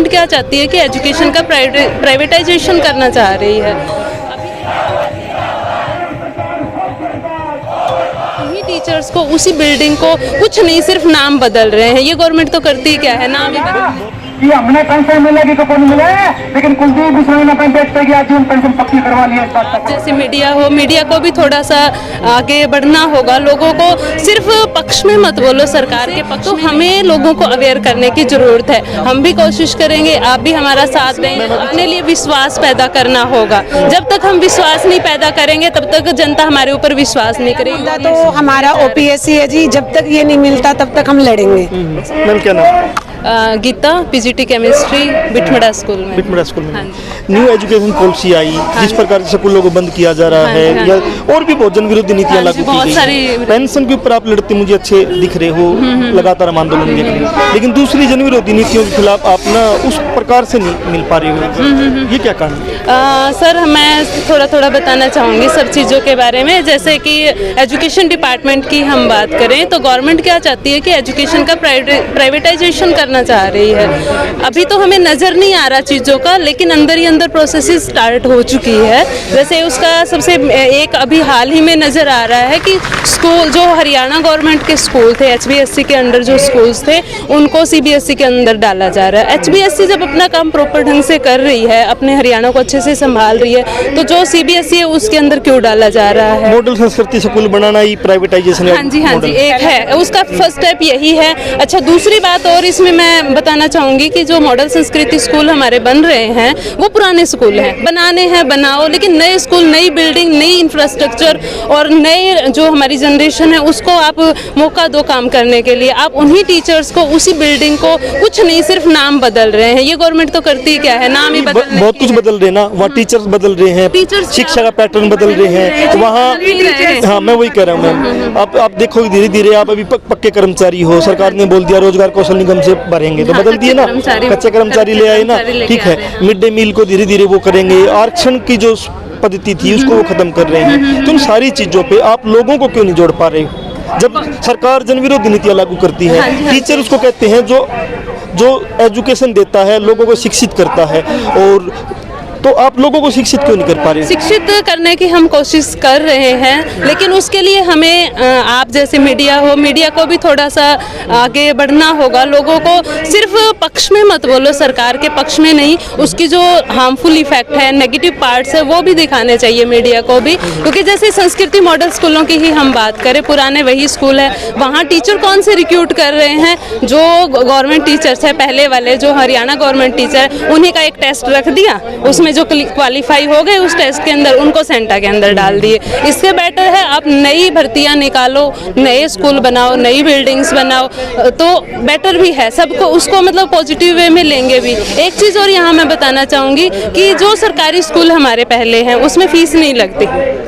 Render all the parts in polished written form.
Government क्या चाहती है कि एजुकेशन का प्राइवेटाइजेशन करना चाह रही है। उन्हीं टीचर्स को, उसी बिल्डिंग को, कुछ नहीं सिर्फ नाम बदल रहे हैं। ये गवर्नमेंट तो करती क्या है, नाम ही बदल। कि हमने पेंशन मिलेगी तो कौन मिले, लेकिन कुलदीप बिश्नोई ने पेंशन की आज पेंशन पक्की करवा ली है। जैसे मीडिया हो, मीडिया को भी थोड़ा सा आगे बढ़ना होगा। लोगों को सिर्फ पक्ष में मत बोलो सरकार के पक्ष, तो हमें लोगों को अवेयर करने की जरूरत है। हम भी कोशिश करेंगे, आप भी हमारा साथ देंगे। अपने लिए विश्वास पैदा करना होगा। जब तक हम विश्वास नहीं पैदा करेंगे तब तक जनता हमारे ऊपर विश्वास नहीं करेगी। तो हमारा ओपीएससी है जी, जब तक ये नहीं मिलता तब तक हम लड़ेंगे। मैम क्या नाम? Gita, PGT chemistry, Bithmara school में। बिठमड़ा स्कूल में। हाँ। न्यू एजुकेशन पॉलिसी आई, जिस प्रकार से स्कूलों को बंद किया जा रहा है, या और भी बहुत जन विरोधी नीतियां लागू की गई। पेंशन के ऊपर आप लड़ते मुझे अच्छे दिख रहे हो, लगातार हम आंदोलन देख रहे हो, लेकिन दूसरी जन विरोधी नीतियों के खिलाफ आप ना उस प्रकार से नहीं मिल पा रहे हो, ये क्या कारण? सर मैं थोड़ा बताना चाहूँगी सब चीज़ों के बारे में। जैसे कि एजुकेशन डिपार्टमेंट की हम बात करें तो गवर्नमेंट क्या चाहती है कि एजुकेशन का प्राइवेटाइजेशन करना चाह रही है। अभी तो हमें नज़र नहीं आ रहा चीज़ों का, लेकिन अंदर ही अंदर प्रोसेस स्टार्ट हो चुकी है। जैसे उसका सबसे एक अभी हाल ही में नज़र आ रहा है कि स्कूल जो हरियाणा गवर्नमेंट के स्कूल थे, एचबीएससी के अंडर जो स्कूल्स थे, उनको सीबीएसई के अंदर डाला जा रहा है। एचबीएससी जब अपना काम प्रॉपर ढंग से कर रही है, अपने हरियाणा को अच्छे से संभाल रही है, तो जो सीबीएसई है उसके अंदर क्यों डाला जा रहा है? मॉडल संस्कृति स्कूल बनाना ही प्राइवेटाइजेशन है। हाँ जी एक है, उसका फर्स्ट स्टेप यही है। अच्छा, दूसरी बात और इसमें मैं बताना चाहूँगी कि जो मॉडल संस्कृति स्कूल हमारे बन रहे हैं वो पुराने स्कूल हैं, बनाने हैं बनाओ, लेकिन नए स्कूल, नई बिल्डिंग, नई इंफ्रास्ट्रक्चर और नए जो हमारी जनरेशन है उसको आप मौका दो काम करने के लिए। आप उन्हीं टीचर्स को, उसी बिल्डिंग को, कुछ नहीं सिर्फ नाम बदल रहे हैं। ये गवर्नमेंट तो करती क्या है, नाम ही बदल। बहुत कुछ बदल रहे हैं ना, वहाँ टीचर्स बदल रहे हैं, शिक्षा का पैटर्न बदल रहे हैं वहाँ। हाँ मैं वही कह रहा हूँ मैम, आप देखोगे धीरे धीरे आप अभी पक्के कर्मचारी हो, सरकार ने बोल दिया रोजगार कौशल निगम से भरेंगे, तो बदल दिए ना, कच्चे कर्मचारी ले आए ना, ठीक है। मिड डे मील को धीरे धीरे वो करेंगे, आरक्षण की जो पद्धति थी उसको वो खत्म कर रहे हैं। तो इन सारी चीजों पे आप लोगों को क्यों नहीं जोड़ पा रहे हो? जब सरकार जन विरोधी नीतियां लागू करती है, टीचर उसको कहते हैं जो एजुकेशन देता है, लोगों को शिक्षित करता है, और तो आप लोगों को शिक्षित क्यों नहीं कर पा रहे? शिक्षित करने की हम कोशिश कर रहे हैं, लेकिन उसके लिए हमें आप जैसे मीडिया हो, मीडिया को भी थोड़ा सा आगे बढ़ना होगा। लोगों को सिर्फ पक्ष में मत बोलो, सरकार के पक्ष में नहीं, उसकी जो हार्मफुल इफेक्ट है, नेगेटिव पार्ट्स है, वो भी दिखाने चाहिए मीडिया को भी। क्योंकि जैसे संस्कृति मॉडल स्कूलों की ही हम बात करें, पुराने वही स्कूल है, वहाँ टीचर कौन से रिक्रूट कर रहे हैं? जो गवर्नमेंट टीचर्स है, पहले वाले जो हरियाणा गवर्नमेंट टीचर, उन्हीं का एक टेस्ट रख दिया, उसमें जो क्वालिफाई हो गए उस टेस्ट के अंदर, उनको सेंटा के अंदर डाल दिए। इससे बेटर है आप नई भर्तियां निकालो, नए स्कूल बनाओ, नई बिल्डिंग्स बनाओ, तो बेटर भी है सबको, उसको मतलब पॉजिटिव वे में लेंगे भी। एक चीज़ और यहाँ मैं बताना चाहूँगी कि जो सरकारी स्कूल हमारे पहले हैं उसमें फीस नहीं लगती,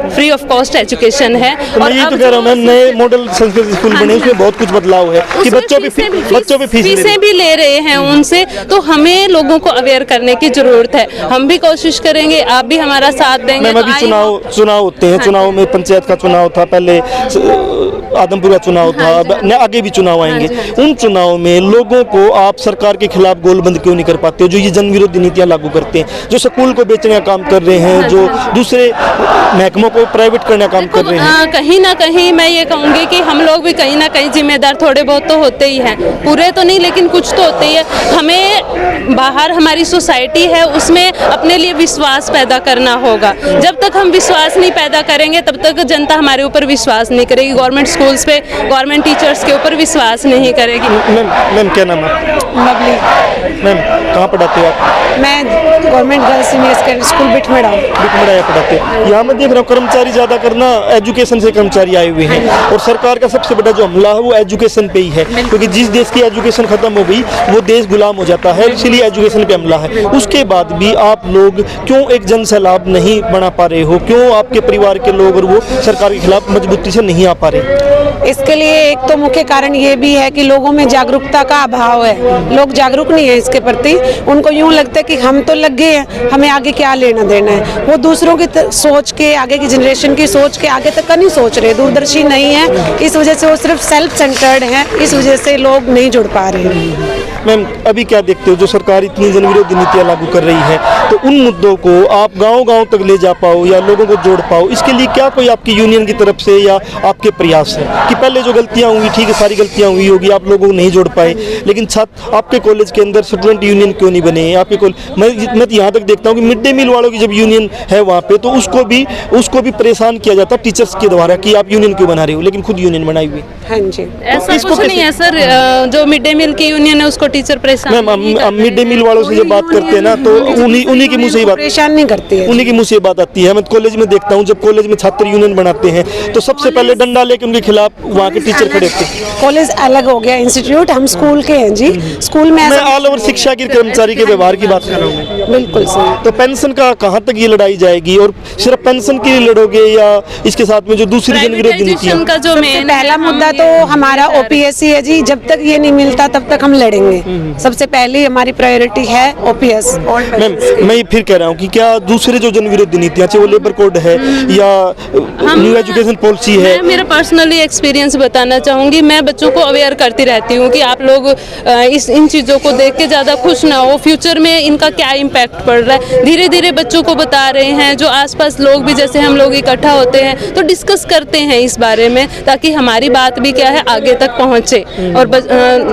फ्री ऑफ कॉस्ट एजुकेशन है। और ये तो कह रहा हूँ मैं, नए मॉडल संस्कृत स्कूल बने, उसमें बहुत कुछ बदलाव है कि बच्चों पे फीसें भी ले रहे हैं उनसे। तो हमें लोगों को अवेयर करने की जरूरत है। हम भी कोशिश करेंगे, आप भी हमारा साथ देंगे। अभी चुनाव होते हैं, चुनाव में पंचायत का चुनाव था, पहले आदमपुर का चुनाव था, अब आगे भी चुनाव आएंगे। उन चुनाव में लोगों को आप सरकार के खिलाफ गोलबंद क्यों नहीं कर पाते? जो ये जन विरोधी नीतियां लागू करते हैं, जो स्कूल को बेचने का काम कर रहे हैं, जो दूसरे महकमों को प्राइवेट करने का काम कर रहे हैं। कहीं ना कहीं मैं ये कहूँगी कि हम लोग भी कहीं ना कहीं जिम्मेदार थोड़े बहुत तो होते ही हैं, पूरे तो नहीं लेकिन कुछ तो होते ही है। हमें बाहर हमारी सोसाइटी है उसमें अपने लिए विश्वास पैदा करना होगा। जब तक हम विश्वास नहीं पैदा करेंगे तब तक जनता हमारे ऊपर विश्वास नहीं करेगी, गवर्नमेंट स्कूल्स पे, गवर्नमेंट टीचर्स के ऊपर विश्वास नहीं करेगी। मैम क्या नाम है? लवली। मैम कहाँ पढ़ाते हो आप? मैं government girls senior secondary school Bithmara पढ़ाते हैं। यहाँ मैं देख रहा हूँ कर्मचारी ज्यादा करना, एजुकेशन से कर्मचारी आए हुए हैं, और सरकार का सबसे बड़ा जो हमला है वो एजुकेशन पे ही है, क्योंकि जिस देश की एजुकेशन खत्म हो गई वो देश गुलाम हो जाता है, इसलिए एजुकेशन पे हमला है। उसके बाद भी आप लोग क्यों एक जन सैलाब नहीं बना पा रहे हो? क्यों आपके परिवार के लोग और वो सरकार के खिलाफ मजबूती से नहीं आ पा रहे? इसके लिए एक तो मुख्य कारण ये भी है कि लोगों में जागरूकता का अभाव है। लोग जागरूक नहीं है इसके प्रति, उनको यूं लगता है कि हम तो लग गए हैं, हमें आगे क्या लेना देना है। वो दूसरों की सोच के, आगे की जनरेशन की सोच के आगे तक का नहीं सोच रहे, दूरदर्शी नहीं है। इस वजह से वो सिर्फ सेल्फ सेंटर्ड है, इस वजह से लोग नहीं जुड़ पा रहे हैं। मैम अभी क्या देखते हो, जो सरकार इतनी जनविरोधी नीतियाँ लागू कर रही है, तो उन मुद्दों को आप गांव-गांव तक ले जा पाओ या लोगों को जोड़ पाओ, इसके लिए क्या कोई आपकी यूनियन की तरफ से या आपके प्रयास है कि पहले जो गलतियाँ हुई, ठीक है सारी गलतियाँ हुई होगी, आप लोगों को नहीं जोड़ पाए, लेकिन छात्र आपके कॉलेज के अंदर स्टूडेंट यूनियन क्यों नहीं बने? आपके मैं तो यहाँ तक देखता हूँ कि मिड डे मील वालों की जब यूनियन है वहाँ पे, तो उसको भी परेशान किया जाता है टीचर्स के द्वारा कि आप यूनियन क्यों बना रहे हो, लेकिन खुद यूनियन बनाई हुई। हाँ जी, ऐसा कुछ नहीं है सर, जो मिड डे मील की यूनियन है उसको टीचर परेशान मैम मिड डे मील वालों से जब बात करते हैं ना, तो उन्हीं के मुंह से ही बात, परेशान नहीं करती है, उन्हीं के मुंह से बात आती है। मैं कॉलेज में देखता हूँ, जब कॉलेज में छात्र यूनियन बनाते हैं तो सबसे पहले डंडा लेके उनके खिलाफ वहाँ के टीचर खड़े होते हैं। कॉलेज अलग हो गया, इंस्टीट्यूट हम स्कूल के हैं जी। स्कूल में मैं ऑल ओवर शिक्षा के कर्मचारी के व्यवहार की बात कर रहा हूँ। बिल्कुल सही। तो पेंशन का कहाँ तक ये लड़ाई जाएगी, और सिर्फ पेंशन के लिए लड़ोगे या इसके साथ में जो दूसरी जनविरोधी नीतियाँ? का जो मेन पहला मुद्दा तो हमारा ओपीएससी है जी, जब तक ये नहीं मिलता तब तक हम लड़ेंगे। सबसे पहले हमारी प्रायोरिटी है ओपीएस। मैम मैं फिर कह रहा हूँ कि क्या दूसरे जो जनविरोधी नीतियाँ, चाहे वो लेबर कोड है या न्यू एजुकेशन पॉलिसी है? मैं मेरा पर्सनली एक्सपीरियंस बताना चाहूँगी। मैं बच्चों को अवेयर करती रहती हूँ कि आप लोग इन चीज़ों को देख के ज़्यादा खुश ना हो, फ्यूचर में इनका क्या इम्पैक्ट पड़ रहा है। धीरे धीरे बच्चों को बता रहे हैं, जो आसपास लोग भी, जैसे हम लोग इकट्ठा होते हैं तो डिस्कस करते हैं इस बारे में, ताकि हमारी बात भी क्या है आगे तक पहुँचे और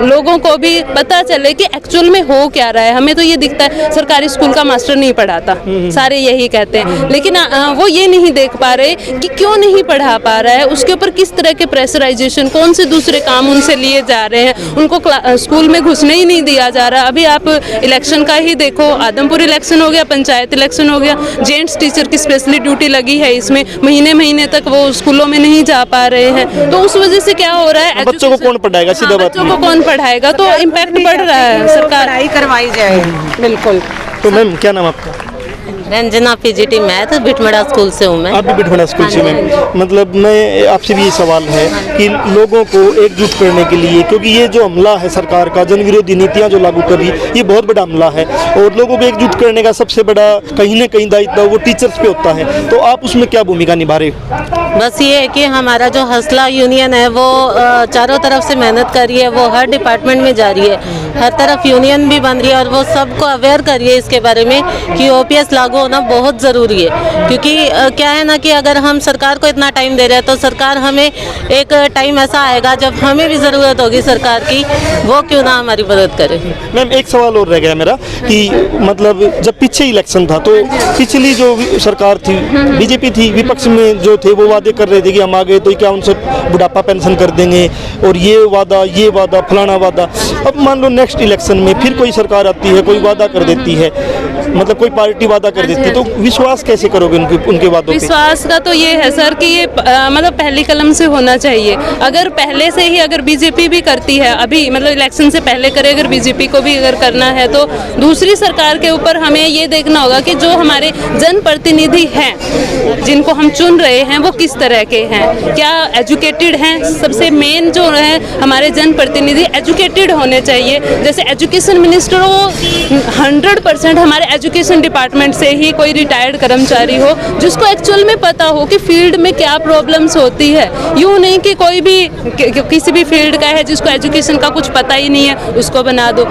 लोगों को भी पता चले कि एक्चुअल में हो क्या रहा है। हमें तो ये दिखता है सरकारी स्कूल का मास्टर नहीं पढ़ाता, सारे यही कहते हैं, लेकिन वो ये नहीं देख पा रहे कि क्यों नहीं पढ़ा पा रहा है, उसके ऊपर किस तरह के प्रेशराइजेशन, कौन से दूसरे काम उनसे लिए जा रहे हैं, उनको स्कूल में घुसने ही नहीं दिया जा रहा। अभी आप इलेक्शन का ही देखो, आदमपुर इलेक्शन हो गया, पंचायत इलेक्शन हो गया, जेंट्स टीचर की स्पेशली ड्यूटी लगी है इसमें, महीने महीने तक वो स्कूलों में नहीं जा पा रहे हैं। तो उस वजह से क्या हो रहा है, बच्चों को कौन पढ़ाएगा? सीधा बात, बच्चों को कौन पढ़ाएगा? तो इम्पैक्ट बढ़ रहा है, सरकार पढ़ाई करवाई जाए। बिल्कुल। तो मैम क्या नाम आपका? रंजना पीजीटी मैथ बिटमड़ा स्कूल से हूँ मैं। आप भी बिटमड़ा स्कूल से? मैम मतलब मैं आपसे भी ये सवाल है कि लोगों को एकजुट करने के लिए, क्योंकि ये जो हमला है सरकार का, जनविरोधी नीतियां जो लागू कर रही, ये बहुत बड़ा हमला है, और लोगों को एकजुट करने का सबसे बड़ा कहीं ना कहीं दायित्व वो टीचर्स पे होता है। तो आप उसमें क्या भूमिका निभा रहे हो? बस ये है कि हमारा जो हौसला यूनियन है वो चारों तरफ से मेहनत कर रही है, वो हर डिपार्टमेंट में जा रही है, हर तरफ यूनियन भी बन रही है, और वो सबको अवेयर कर रही है इसके बारे में कि ओपीएस लागू होना बहुत ज़रूरी है। क्योंकि क्या है ना कि अगर हम सरकार को इतना टाइम दे रहे हैं तो सरकार हमें एक टाइम ऐसा आएगा जब हमें भी ज़रूरत होगी सरकार की, वो क्यों ना हमारी मदद करे। मैम एक सवाल और रह गया मेरा कि मतलब जब पीछे इलेक्शन था तो पिछली जो सरकार थी, बीजेपी थी, विपक्ष में जो थे वो वादे कर रहे थे कि हम आ गए तो क्या उनसे बुढ़ापा पेंशन कर देंगे, और ये वादा फलाना वादा। अब मान लो नेक्स्ट इलेक्शन में फिर कोई सरकार आती है, कोई वादा कर देती है, मतलब कोई पार्टी वादा कर देती है, तो विश्वास कैसे करोगे उनके वादों पे? विश्वास का तो ये है सर कि ये मतलब पहली कलम से होना चाहिए। अगर पहले से ही अगर बीजेपी भी करती है, अभी मतलब इलेक्शन से पहले करे, अगर बीजेपी को भी अगर करना है तो दूसरी सरकार के ऊपर हमें ये देखना होगा कि जो हमारे जनप्रतिनिधि हैं, जिनको हम चुन रहे हैं, वो किस तरह के हैं, क्या एजुकेटेड हैं। सबसे मेन जो है हमारे जनप्रतिनिधि एजुकेटेड होने चाहिए। जैसे एजुकेशन मिनिस्टर हो, 100% हमारे एजुकेशन डिपार्टमेंट से ही कोई रिटायर्ड कर्मचारी हो जिसको एक्चुअल में पता हो कि फील्ड में क्या प्रॉब्लम्स होती है। यूँ नहीं कि कोई भी किसी भी फील्ड का है जिसको एजुकेशन का कुछ पता ही नहीं है उसको बना दो।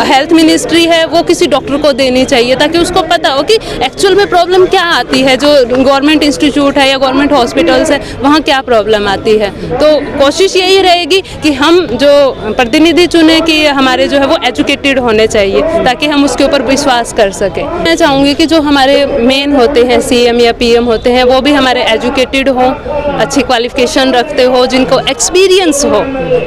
हेल्थ मिनिस्ट्री है वो किसी डॉक्टर को देनी चाहिए ताकि उसको पता हो कि एक्चुअल में प्रॉब्लम क्या आती है। जो गवर्नमेंट इंस्टीट्यूट है या गवर्नमेंट हॉस्पिटल्स है वहाँ क्या प्रॉब्लम आती है। तो कोशिश यही रहेगी कि हम जो प्रतिनिधि चुने कि हमारे जो है वो एजुकेटेड होने चाहिए ताकि हम उसके ऊपर विश्वास कर सकें। मैं चाहूँगी कि जो हमारे मेन होते हैं सीएम या पीएम होते हैं वो भी हमारे एजुकेटेड हों, अच्छी क्वालिफिकेशन रखते हो, जिनको एक्सपीरियंस हो,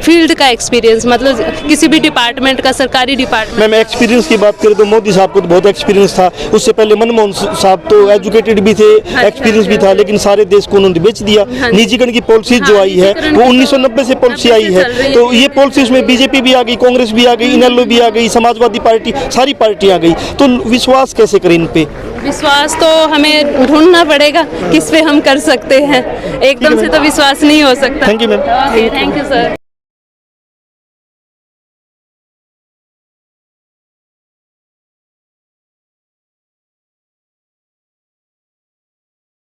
फील्ड का एक्सपीरियंस, मतलब किसी भी डिपार्टमेंट का, सरकारी डिपार्टमेंट। मैं एक्सपीरियंस की बात करें तो मोदी साहब को तो बहुत एक्सपीरियंस था, उससे पहले मनमोहन साहब तो एजुकेटेड भी थे, एक्सपीरियंस भी था, लेकिन सारे देश को उन्होंने बेच दिया। निजीकरण की पॉलिसी जो आई है वो 1990 से पॉलिसी आई है, तो ये पॉलिसी उसमें बीजेपी भी आ गई, कांग्रेस भी आ गई, इनेलो भी आ गई, समाजवादी पार्टी, सारी पार्टियां आ गई। तो विश्वास कैसे करें इन पे? विश्वास तो हमें ढूंढना पड़ेगा किस पे हम कर सकते हैं, एकदम से तो विश्वास नहीं हो सकता। Thank you ma'am. Thank you sir.